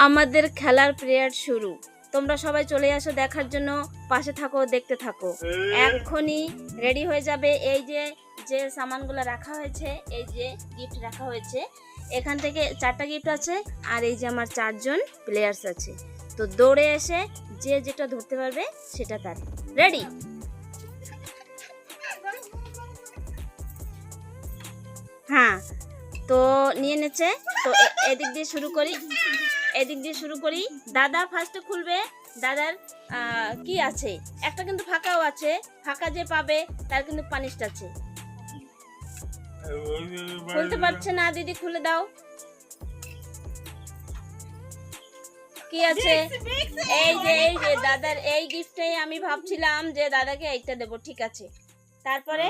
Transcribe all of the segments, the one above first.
আমাদের খেলার পিরিয়ড শুরু। তোমরা সবাই চলে আসো দেখার জন্য, পাশে থাকো, দেখতে থাকো। এক্ষুনি রেডি হয়ে যাবে। এই যে যে সামানগুলো রাখা হয়েছে, এই যে গিফট রাখা হয়েছে, এখান থেকে 4টা গিফট আছে, আর এই যে আমার 4জন প্লেয়ার্স আছে। তো দৌড়ে এসে যে যেটা ধরতে পারবে সেটা তার। রেডি? হ্যাঁ, তো নিয়ে নেছে। তো এদিক দিয়ে শুরু করি। দাদা ফার্স্টে খুলবে। দাদার কি আছে, একটা কিন্তু ফাঁকাও আছে। ফাঁকা যে পাবে তার কিন্তু পানিশড আছে। খুলতে পারছে না দিদি, খুলে দাও। কি আছে? এই যে দাদার এই গিফটটাই আমি ভাবছিলাম যে দাদাকে এইটা দেবো। ঠিক আছে, তারপরে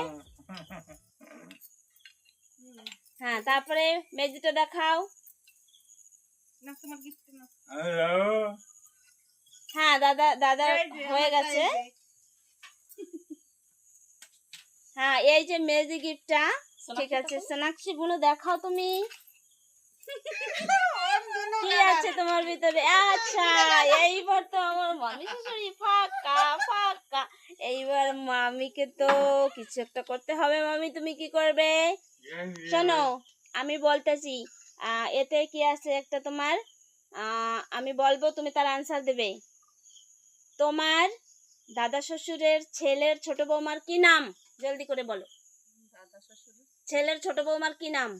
হ্যাঁ, তারপরে মেজিটা দেখাও। হ্যাঁ, দাদা হয়ে গেছে। হ্যাঁ, এই যে মেজি গিফটটা। ঠিক আছে, সোনাক্ষী বোন দেখাও তুমি কি আছে তোমার ভিতরে। আচ্ছা, এইবার তো আমার মামি শাশুড়ি ফাঁকা ফাঁকা। এইবার মামিকে তো কিছু একটা করতে হবে। মামি তুমি কি করবে? শোনো, আমি বলতেছি, এতে কি আছে একটা তোমার, আমি বলবো তুমি তার আনসার দেবে। তোমার দাদা শ্বশুরের ছেলের ছোট বৌমার কি নাম? জলদি করে বলো। দাদা শ্বশুরের ছেলের ছোট বৌমার কি নাম?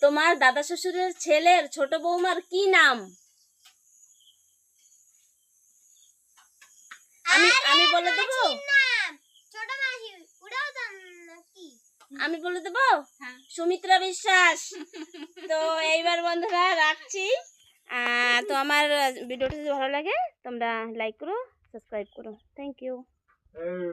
তোমার দাদা শ্বশুরের ছেলের ছোট বৌমার কি নাম? আমি বলে দেবো? আমি বলে দেবো, সুমিত্রা বিশ্বাস। তো এইবার বন্ধুরা রাখছি। তো আমার ভিডিওটা যদি ভালো লাগে তোমরা লাইক করো, সাবস্ক্রাইব করো। Thank you.